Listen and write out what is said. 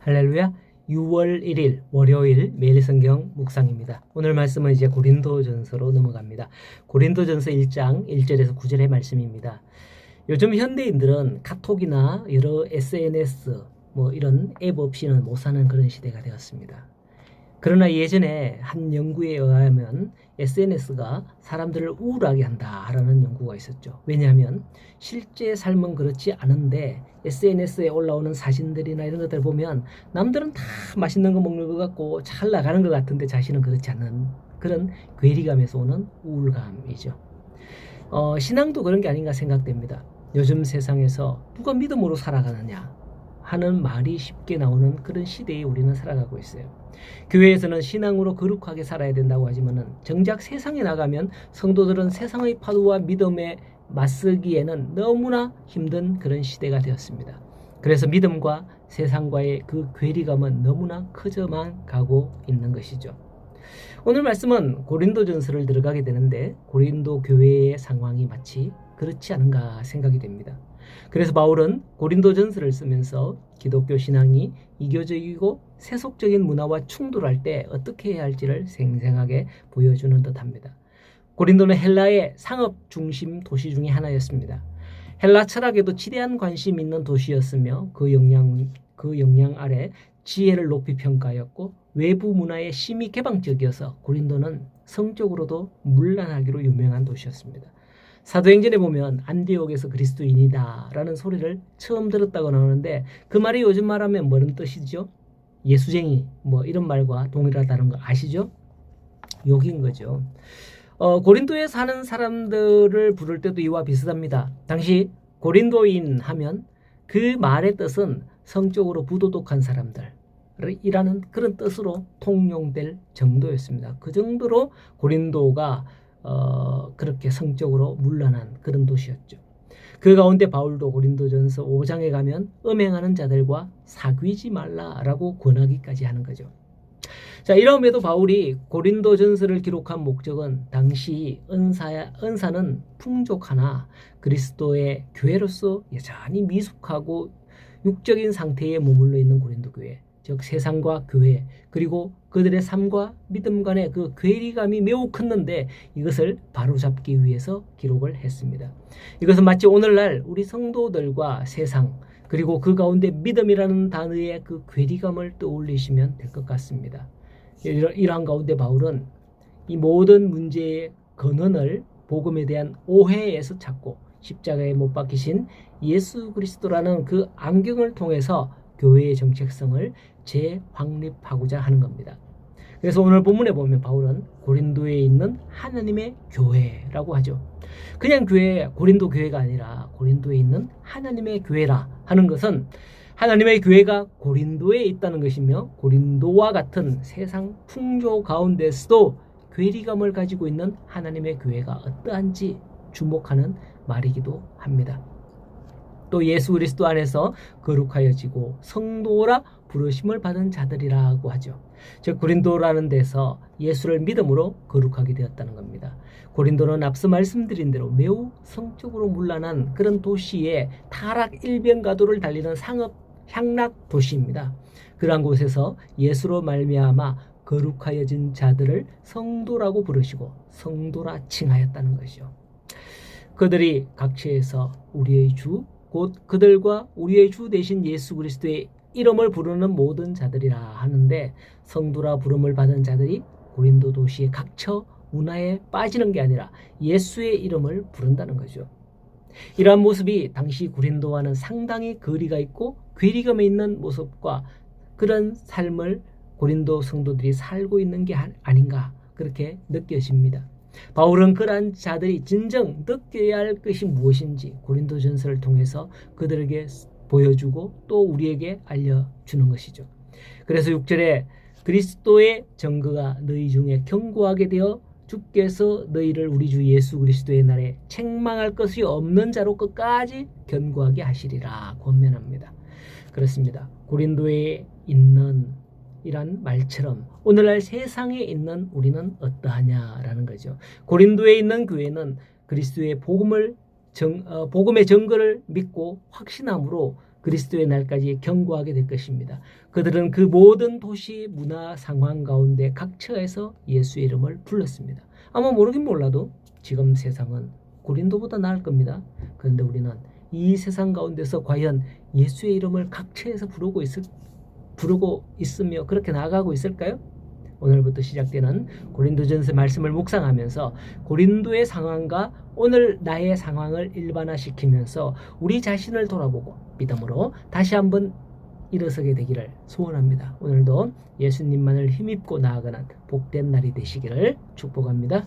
할렐루야. 6월 1일 월요일 매일 성경 묵상입니다. 오늘 말씀은 이제 고린도전서로 넘어갑니다. 고린도전서 1장 1절에서 9절의 말씀입니다. 요즘 현대인들은 카톡이나 여러 SNS 이런 앱 없이는 못 사는 그런 시대가 되었습니다. 그러나 예전에 한 연구에 의하면 SNS가 사람들을 우울하게 한다라는 연구가 있었죠. 왜냐하면 실제 삶은 그렇지 않은데 SNS에 올라오는 사진들이나 이런 것들 보면 남들은 다 맛있는 거 먹는 것 같고 잘 나가는 것 같은데 자신은 그렇지 않은 그런 괴리감에서 오는 우울감이죠. 신앙도 그런 게 아닌가 생각됩니다. 요즘 세상에서 누가 믿음으로 살아가느냐 하는 말이 쉽게 나오는 그런 시대에 우리는 살아가고 있어요. 교회에서는 신앙으로 거룩하게 살아야 된다고 하지만은 정작 세상에 나가면 성도들은 세상의 파도와 믿음에 맞서기에는 너무나 힘든 그런 시대가 되었습니다. 그래서 믿음과 세상과의 그 괴리감은 너무나 커져만 가고 있는 것이죠. 오늘 말씀은 고린도전서를 들어가게 되는데 고린도 교회의 상황이 마치 그렇지 않은가 생각이 됩니다. 그래서 바울은 고린도전서를 쓰면서 기독교 신앙이 이교적이고 세속적인 문화와 충돌할 때 어떻게 해야 할지를 생생하게 보여주는 듯합니다. 고린도는 헬라의 상업 중심 도시 중에 하나였습니다. 헬라 철학에도 지대한 관심 있는 도시였으며 그 영향 아래 지혜를 높이 평가하였고 외부 문화에 심히 개방적이어서 고린도는 성적으로도 문란하기로 유명한 도시였습니다. 사도행전에 보면 안디옥에서 그리스도인이다 라는 소리를 처음 들었다고 나오는데 그 말이 요즘 말하면 뭐는 뜻이죠? 예수쟁이 이런 말과 동일하다는 거 아시죠? 욕인 거죠. 고린도에 사는 사람들을 부를 때도 이와 비슷합니다. 당시 고린도인 하면 그 말의 뜻은 성적으로 부도덕한 사람들 이라는 그런 뜻으로 통용될 정도였습니다. 그 정도로 고린도가 그렇게 성적으로 문란한 그런 도시였죠. 그 가운데 바울도 고린도전서 5장에 가면 음행하는 자들과 사귀지 말라라고 권하기까지 하는 거죠. 자, 이러함에도 바울이 고린도전서를 기록한 목적은 당시 은사는 풍족하나 그리스도의 교회로서 여전히 미숙하고 육적인 상태에 머물러 있는 고린도 교회, 즉 세상과 교회 그리고 그들의 삶과 믿음 간의 그 괴리감이 매우 컸는데 이것을 바로잡기 위해서 기록을 했습니다. 이것은 마치 오늘날 우리 성도들과 세상 그리고 그 가운데 믿음이라는 단어의 그 괴리감을 떠올리시면 될 것 같습니다. 이러한 가운데 바울은 이 모든 문제의 근원을 복음에 대한 오해에서 찾고 십자가에 못 박히신 예수 그리스도라는 그 안경을 통해서 교회의 정체성을 재확립하고자 하는 겁니다. 그래서 오늘 본문에 보면 바울은 고린도에 있는 하나님의 교회라고 하죠. 그냥 교회, 고린도 교회가 아니라 고린도에 있는 하나님의 교회라 하는 것은 하나님의 교회가 고린도에 있다는 것이며 고린도와 같은 세상 풍조 가운데서도 괴리감을 가지고 있는 하나님의 교회가 어떠한지 주목하는 말이기도 합니다. 또 예수 그리스도 안에서 거룩하여지고 성도라 부르심을 받은 자들이라고 하죠. 즉 고린도라는 데서 예수를 믿음으로 거룩하게 되었다는 겁니다. 고린도는 앞서 말씀드린 대로 매우 성적으로 문란한 그런 도시에 타락 일변가도를 달리는 상업 향락 도시입니다. 그러한 곳에서 예수로 말미암아 거룩하여진 자들을 성도라고 부르시고 성도라 칭하였다는 것이죠. 그들이 각처에서 우리의 주 곧 그들과 우리의 주 되신 예수 그리스도의 이름을 부르는 모든 자들이라 하는데 성도라 부름을 받은 자들이 고린도 도시의 각처 문화에 빠지는 게 아니라 예수의 이름을 부른다는 거죠. 이러한 모습이 당시 고린도와는 상당히 거리가 있고 괴리감에 있는 모습과 그런 삶을 고린도 성도들이 살고 있는 게 아닌가 그렇게 느껴집니다. 바울은 그러한 자들이 진정 느껴야 할 것이 무엇인지 고린도전서를 통해서 그들에게 보여주고 또 우리에게 알려주는 것이죠. 그래서 6절에 그리스도의 증거가 너희 중에 견고하게 되어 주께서 너희를 우리 주 예수 그리스도의 날에 책망할 것이 없는 자로 끝까지 견고하게 하시리라 권면합니다. 그렇습니다. 고린도에 있는 이란 말처럼 오늘날 세상에 있는 우리는 어떠하냐라는 거죠. 고린도에 있는 교회는 그리스도의 복음의 증거를 믿고 확신함으로 그리스도의 날까지 경고하게 될 것입니다. 그들은 그 모든 도시 문화 상황 가운데 각처에서 예수의 이름을 불렀습니다. 아마 모르긴 몰라도 지금 세상은 고린도보다 나을 겁니다. 그런데 우리는 이 세상 가운데서 과연 예수의 이름을 각처에서 부르고 있으며 그렇게 나아가고 있을까요? 오늘부터 시작되는 고린도전서 말씀을 묵상하면서 고린도의 상황과 오늘 나의 상황을 일반화시키면서 우리 자신을 돌아보고 믿음으로 다시 한번 일어서게 되기를 소원합니다. 오늘도 예수님만을 힘입고 나아가는 복된 날이 되시기를 축복합니다.